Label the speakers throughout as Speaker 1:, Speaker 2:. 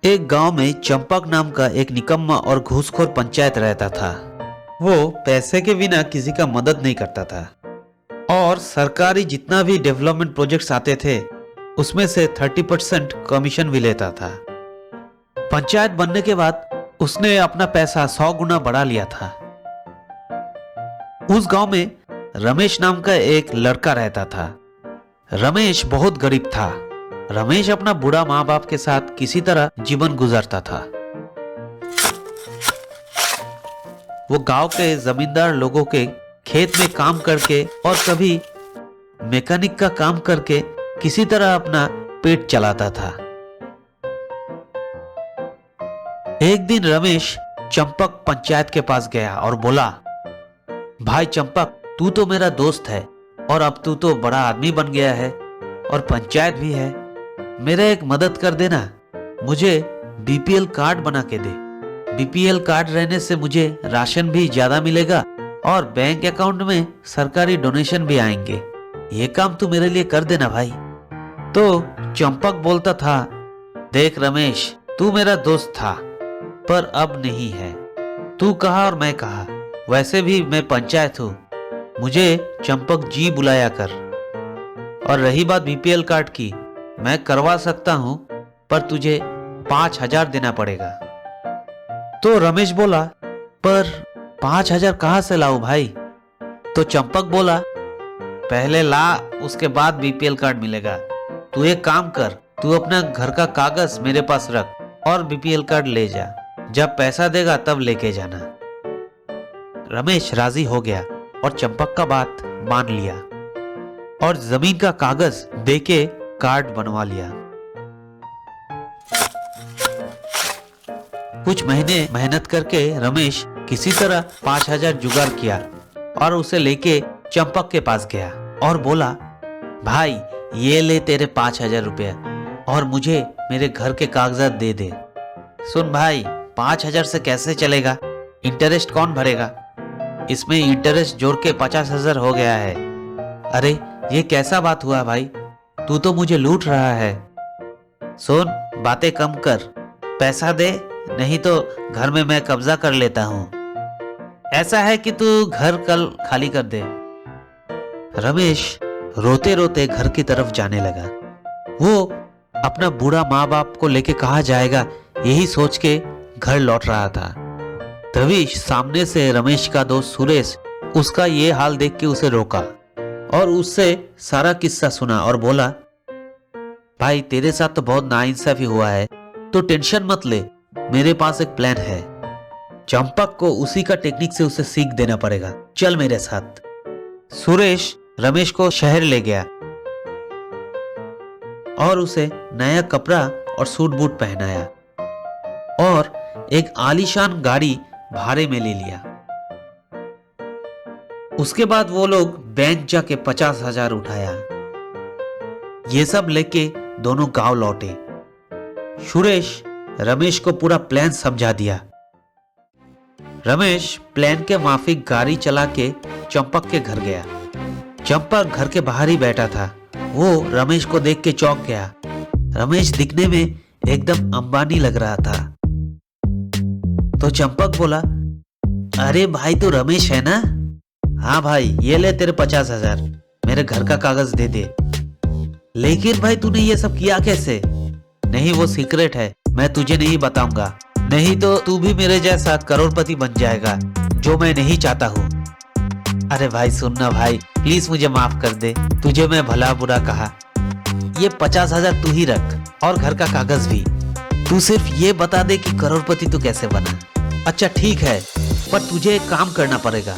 Speaker 1: एक गांव में चंपक नाम का एक निकम्मा और घूसखोर पंचायत रहता था। वो पैसे के बिना किसी का मदद नहीं करता था और सरकारी जितना भी डेवलपमेंट प्रोजेक्ट्स आते थे उसमें से 30% कमीशन भी लेता था। पंचायत बनने के बाद उसने अपना पैसा 100 गुना बढ़ा लिया था। उस गांव में रमेश नाम का एक लड़का रहता था। रमेश बहुत गरीब था। रमेश अपना बूढ़ा माँ बाप के साथ किसी तरह जीवन गुजारता था। वो गांव के जमींदार लोगों के खेत में काम करके और कभी मैकेनिक का काम करके किसी तरह अपना पेट चलाता था। एक दिन रमेश चंपक पंचायत के पास गया और बोला, भाई चंपक, तू तो मेरा दोस्त है और अब तू तो बड़ा आदमी बन गया है और पंचायत भी है। मेरा एक मदद कर देना, मुझे बीपीएल कार्ड बना के दे। बीपीएल कार्ड रहने से मुझे राशन भी ज्यादा मिलेगा और बैंक अकाउंट में सरकारी डोनेशन भी आएंगे। ये काम तू मेरे लिए कर देना भाई। तो चंपक बोलता था, देख रमेश, तू मेरा दोस्त था पर अब नहीं है। तू कहा और मैं कहा, वैसे भी मैं पंचायत हूँ, मुझे चंपक जी बुलाया कर। और रही बात बीपीएल कार्ड की, मैं करवा सकता हूं पर तुझे 5,000 देना पड़ेगा। तो रमेश बोला, पर 5,000 कहां से लाऊं भाई? तो चंपक बोला, पहले ला, उसके बाद बीपीएल कार्ड मिलेगा। तू एक काम कर, तू अपना घर का कागज मेरे पास रख और बीपीएल कार्ड ले जा। जब पैसा देगा तब लेके जाना। रमेश राजी हो गया और चंपक का बात मान लिया और जमीन का कागज देके कार्ड बनवा लिया। कुछ महीने मेहनत करके रमेश किसी तरह 5,000 जुगाड़ किया और उसे लेके चंपक के पास गया और बोला, भाई ये ले तेरे 5,000 रुपया और मुझे मेरे घर के कागजात दे दे। सुन भाई, 5,000 से कैसे चलेगा? इंटरेस्ट कौन भरेगा? इसमें इंटरेस्ट जोड़ के 50,000 हो गया है। अरे ये कैसा बात हुआ भाई? तू तो मुझे लूट रहा है। सुन, बातें कम कर, पैसा दे, नहीं तो घर में मैं कब्जा कर लेता हूँ। ऐसा है कि तू घर कल खाली कर दे। रमेश रोते रोते घर की तरफ जाने लगा। वो अपना बूढ़ा माँ बाप को लेके कहाँ जाएगा यही सोच के घर लौट रहा था। तभी सामने से रमेश का दोस्त सुरेश उसका ये हाल देख के उसे रोका और उससे सारा किस्सा सुना और बोला, भाई तेरे साथ तो बहुत नाइंसाफी हुआ है, तो टेंशन मत ले, मेरे पास एक प्लान है। चंपक को उसी का टेक्निक से उसे सीख देना पड़ेगा, चल मेरे साथ। सुरेश रमेश को शहर ले गया और उसे नया कपड़ा और सूट बूट पहनाया और एक आलीशान गाड़ी भाड़े में ले लिया। उसके बाद वो लोग बैंक जाके 50,000 उठाया। ये सब लेके दोनों गांव लौटे। सुरेश रमेश को पूरा प्लान समझा दिया। रमेश प्लान के माफिक गाड़ी चला के चंपक के घर गया। चंपक घर के बाहर ही बैठा था। वो रमेश को देख के चौंक गया। रमेश दिखने में एकदम अंबानी लग रहा था। तो चंपक बोला, अरे भाई तू रमेश है ना? हाँ भाई, ये ले तेरे 50,000, मेरे घर का कागज दे दे। लेकिन भाई तूने ये सब किया कैसे? नहीं, वो सीक्रेट है, मैं तुझे नहीं बताऊंगा, नहीं तो तू भी मेरे जैसा करोड़पति बन जाएगा, जो मैं नहीं चाहता हूँ। अरे भाई सुनना भाई, प्लीज मुझे माफ कर दे, तुझे मैं भला बुरा कहा। ये 50,000 तू ही रख और घर का कागज भी। तू सिर्फ ये बता दे कि करोड़पति तू कैसे बना। अच्छा ठीक है, पर तुझे एक काम करना पड़ेगा।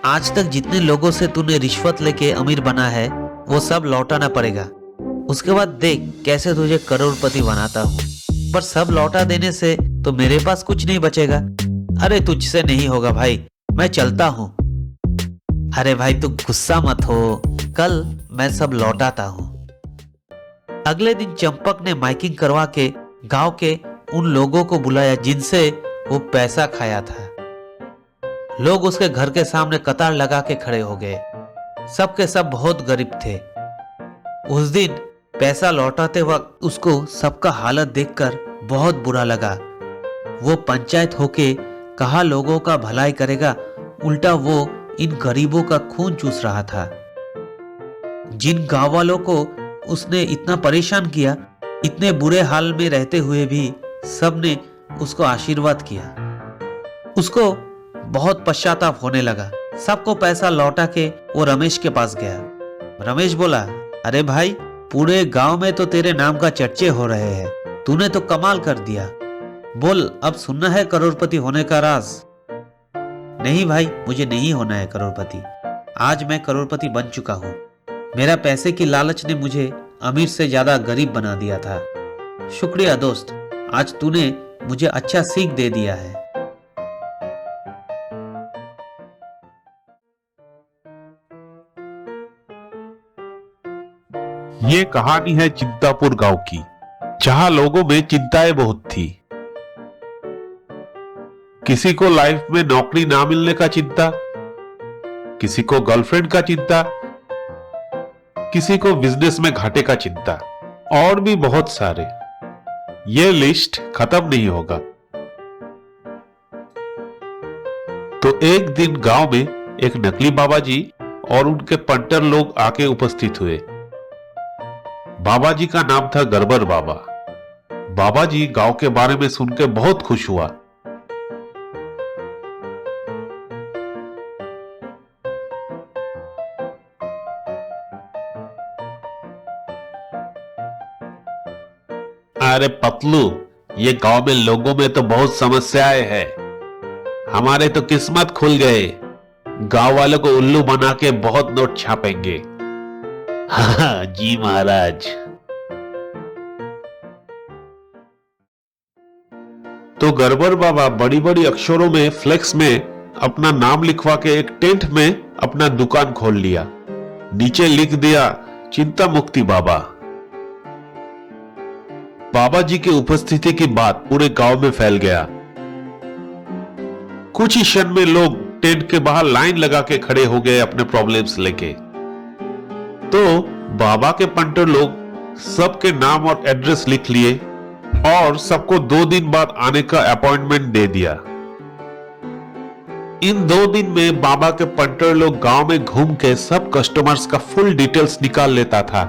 Speaker 1: आज तक जितने लोगों से तूने रिश्वत लेके अमीर बना है वो सब लौटाना पड़ेगा। उसके बाद देख कैसे तुझे करोड़पति बनाता हूँ। पर सब लौटा देने से तो मेरे पास कुछ नहीं बचेगा। अरे तुझसे नहीं होगा भाई, मैं चलता हूँ। अरे भाई तू गुस्सा मत हो, कल मैं सब लौटाता हूँ। अगले दिन चंपक ने माइकिंग करवा के गांव के उन लोगों को बुलाया जिनसे वो पैसा खाया था। लोग उसके घर के सामने कतार लगा के खड़े हो गए। सब के सब बहुत गरीब थे। उस दिन पैसा लौटाते वक्त उसको सबका हालत देखकर बहुत बुरा लगा। वो पंचायत होके कहा लोगों का भलाई करेगा, उल्टा वो इन गरीबों का खून चूस रहा था। जिन गांव वालों को उसने इतना परेशान किया, इतने बुरे हाल में रहते हुए भी सबने उसको आशीर्वाद किया। उसको बहुत पश्चाताप होने लगा। सबको पैसा लौटा के वो रमेश के पास गया। रमेश बोला, अरे भाई, पूरे गांव में तो तेरे नाम का चर्चे हो रहे हैं, तूने तो कमाल कर दिया। बोल, अब सुनना है करोड़पति होने का राज? नहीं भाई, मुझे नहीं होना है करोड़पति। आज मैं करोड़पति बन चुका हूँ। मेरा पैसे की लालच ने मुझे अमीर से ज्यादा गरीब बना दिया था। शुक्रिया दोस्त, आज तूने मुझे अच्छा सीख दे दिया है।
Speaker 2: ये कहानी है चिंतापुर गांव की, जहां लोगों में चिंताएं बहुत थी। किसी को लाइफ में नौकरी ना मिलने का चिंता, किसी को गर्लफ्रेंड का चिंता, किसी को बिजनेस में घाटे का चिंता, और भी बहुत सारे। ये लिस्ट खत्म नहीं होगा। तो एक दिन गांव में एक नकली बाबा जी और उनके पंटर लोग आके उपस्थित हुए। बाबा जी का नाम था गरबर बाबा। बाबा जी गांव के बारे में सुनकर बहुत खुश हुआ। अरे पतलू, ये गांव में लोगों में तो बहुत समस्याएं हैं। हमारे तो किस्मत खुल गए। गांव वालों को उल्लू बना के बहुत नोट छापेंगे। हाँ जी महाराज। तो गरबर बाबा बड़ी बड़ी अक्षरों में फ्लेक्स में अपना नाम लिखवा के एक टेंट में अपना दुकान खोल लिया। नीचे लिख दिया, चिंता मुक्ति बाबा। बाबा जी की उपस्थिति की बात पूरे गांव में फैल गया। कुछ ही क्षण में लोग टेंट के बाहर लाइन लगा के खड़े हो गए अपने प्रॉब्लम्स लेके। तो बाबा के पंटर लोग सबके नाम और एड्रेस लिख लिए और सबको 2 दिन बाद आने का अपॉइंटमेंट दे दिया। इन 2 दिन में बाबा के पंटर लोग गांव में घूम के सब कस्टमर्स का फुल डिटेल्स निकाल लेता था,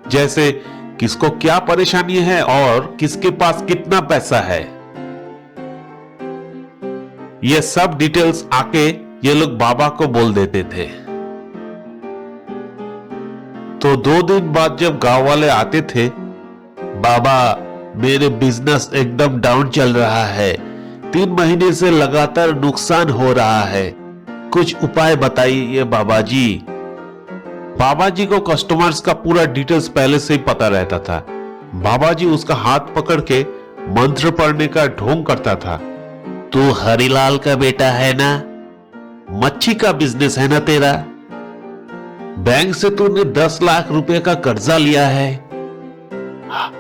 Speaker 2: जैसे किसको क्या परेशानी है और किसके पास कितना पैसा है। ये सब डिटेल्स आके ये लोग बाबा को बोल देते थे। तो 2 दिन बाद जब गांव वाले आते थे, बाबा मेरे बिजनेस एकदम डाउन चल रहा है, 3 महीने से लगातार नुकसान हो रहा है, कुछ उपाय बताइए बाबा जी। बाबा जी को कस्टमर्स का पूरा डिटेल्स पहले से ही पता रहता था। बाबा जी उसका हाथ पकड़ के मंत्र पढ़ने का ढोंग करता था। तू हरिलाल का बेटा है ना? मच्छी का बिजनेस है ना तेरा? बैंक से तूने 10 लाख रुपए का कर्जा लिया है।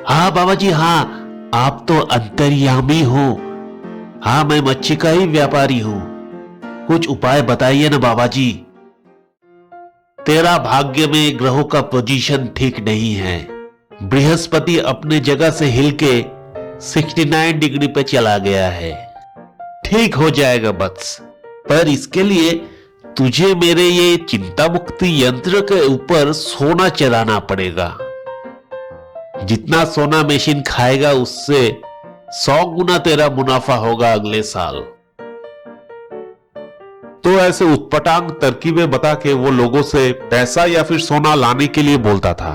Speaker 2: हाँ बाबा जी, हाँ, आप तो अंतर्यामी हो। हाँ, मैं मच्छी का ही व्यापारी हूं। कुछ उपाय बताइए ना बाबा जी। तेरा भाग्य में ग्रहों का पोजीशन ठीक नहीं है। बृहस्पति अपने जगह से हिल के 69 डिग्री पे चला गया है। ठीक हो जाएगा बस, पर इसके लिए तुझे मेरे ये चिंता मुक्ति यंत्र के ऊपर सोना चलाना पड़ेगा। जितना सोना मशीन खाएगा उससे 100 गुना तेरा मुनाफा होगा अगले साल। तो ऐसे उत्पटांग तरकीबें बता के वो लोगों से पैसा या फिर सोना लाने के लिए बोलता था,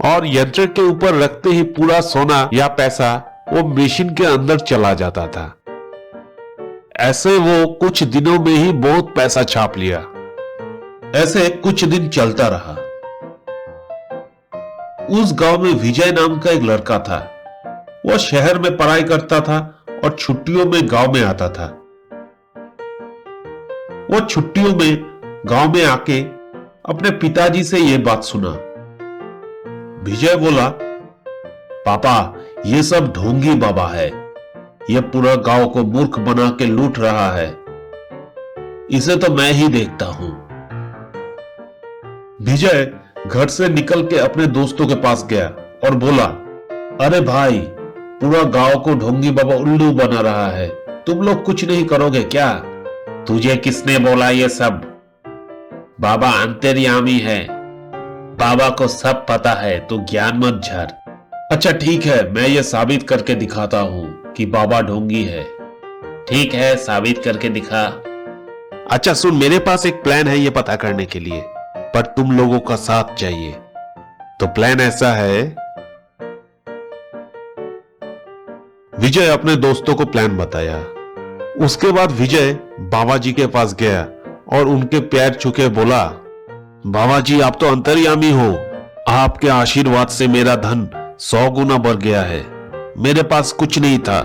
Speaker 2: और यंत्र के ऊपर रखते ही पूरा सोना या पैसा वो मशीन के अंदर चला जाता था। ऐसे वो कुछ दिनों में ही बहुत पैसा छाप लिया। ऐसे कुछ दिन चलता रहा। उस गांव में विजय नाम का एक लड़का था। वह शहर में पढ़ाई करता था और छुट्टियों में गांव में आता था। वह छुट्टियों में गांव में आके अपने पिताजी से यह बात सुना। विजय बोला, पापा, ये सब ढोंगी बाबा है। यह पूरा गांव को मूर्ख बना के लूट रहा है। इसे तो मैं ही देखता हूं। विजय घर से निकल के अपने दोस्तों के पास गया और बोला, अरे भाई, पूरा गांव को ढोंगी बाबा उल्लू बना रहा है। तुम लोग कुछ नहीं करोगे क्या? तुझे किसने बोला ये सब? बाबा अंतर्यामी है, बाबा को सब पता है, तू ज्ञान मत झर। अच्छा ठीक है, मैं ये साबित करके दिखाता हूँ कि बाबा ढोंगी है। ठीक है, साबित करके दिखा।
Speaker 3: अच्छा सुन, मेरे पास एक प्लान है ये पता करने के लिए, पर तुम लोगों का साथ चाहिए। तो प्लान ऐसा है, विजय अपने दोस्तों को प्लान बताया। उसके बाद विजय बाबा जी के पास गया और उनके पैर छू के बोला, बाबा जी आप तो अंतर्यामी हो, आपके आशीर्वाद से मेरा धन 100 गुना बढ़ गया है। मेरे पास कुछ नहीं था,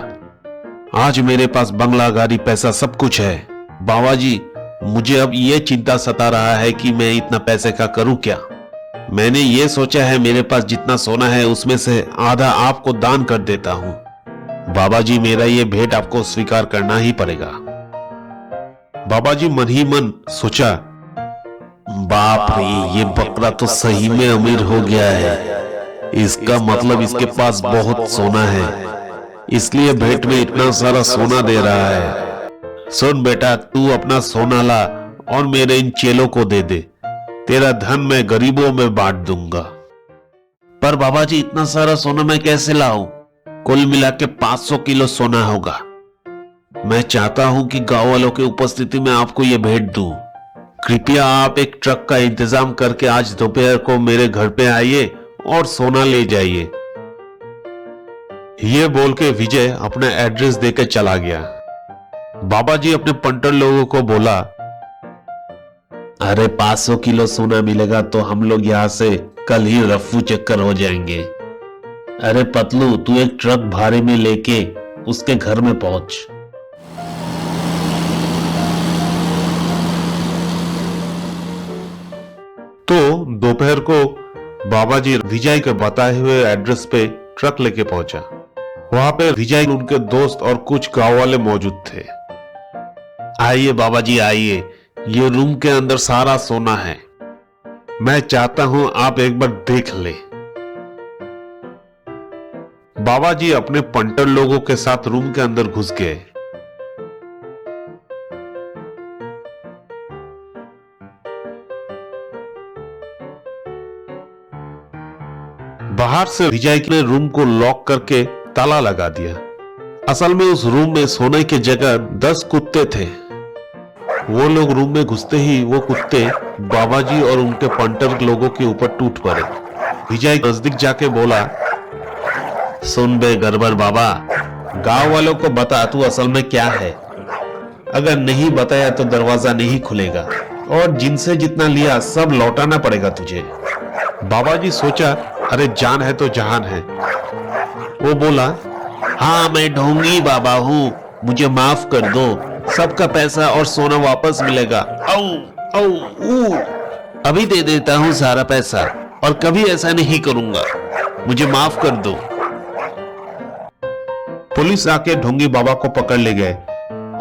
Speaker 3: आज मेरे पास बंगला, गाड़ी, पैसा सब कुछ है। बाबा जी मुझे अब ये चिंता सता रहा है कि मैं इतना पैसे का करूं क्या। मैंने ये सोचा है मेरे पास जितना सोना है उसमें से आधा आपको दान कर देता हूं। बाबा जी मेरा ये भेंट आपको स्वीकार करना ही पड़ेगा। बाबा जी मन ही मन सोचा, बाप रे ये बकरा तो सही में अमीर हो गया है। इसका मतलब इसके पास बहुत सोना है, इसलिए भेंट में इतना सारा सोना दे रहा है। सुन बेटा, तू अपना सोना ला और मेरे इन चेलों को दे दे, तेरा धन मैं गरीबों में बांट दूंगा।
Speaker 2: पर बाबा जी इतना सारा सोना मैं कैसे लाऊं? कुल मिला के 500 किलो सोना होगा। मैं चाहता हूं कि गांव वालों की उपस्थिति में आपको यह भेंट दूं। कृपया आप एक ट्रक का इंतजाम करके आज दोपहर को मेरे घर पे आइए और सोना ले जाइए।
Speaker 3: ये बोल के विजय अपना एड्रेस देकर चला गया। बाबा जी अपने पंटर लोगों को बोला,
Speaker 2: अरे 500 किलो सोना मिलेगा तो हम लोग यहाँ से कल ही रफू चक्कर हो जाएंगे। अरे पतलू, तू एक ट्रक भाड़े में लेके उसके घर में पहुंच।
Speaker 3: तो दोपहर को बाबा जी विजय के बताए हुए एड्रेस पे ट्रक लेके पहुंचा। वहां पे विजय, उनके दोस्त और कुछ गांव वाले मौजूद थे।
Speaker 2: आइए बाबा जी आइए, ये रूम के अंदर सारा सोना है।
Speaker 3: मैं चाहता हूं आप एक बार देख ले। बाबा जी अपने पंटर लोगों के साथ रूम के अंदर घुस गए। बाहर से विजय ने रूम को लॉक करके ताला लगा दिया। असल में उस रूम में सोने की जगह 10 कुत्ते थे। वो लोग रूम में घुसते ही वो कुत्ते बाबा जी और उनके पंटर लोगों के ऊपर टूट पड़े। विजय नजदीक जाके बोला,
Speaker 2: सुन बे गड़बड़ बाबा, गांव वालों को बता तू असल में क्या है। अगर नहीं बताया तो दरवाजा नहीं खुलेगा और जिनसे जितना लिया सब लौटाना पड़ेगा तुझे।
Speaker 3: बाबा जी सोचा, अरे जान है तो जहान है। वो बोला,
Speaker 2: हाँ मैं ढोंगी बाबा हूँ, मुझे माफ कर दो, सबका पैसा और सोना वापस मिलेगा। औ, औ, अभी दे देता हूँ सारा पैसा और कभी ऐसा नहीं करूंगा, मुझे माफ कर दो।
Speaker 3: पुलिस आके ढोंगी बाबा को पकड़ ले गए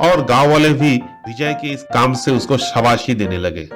Speaker 3: और गांव वाले भी विजय के इस काम से उसको शाबाशी देने लगे।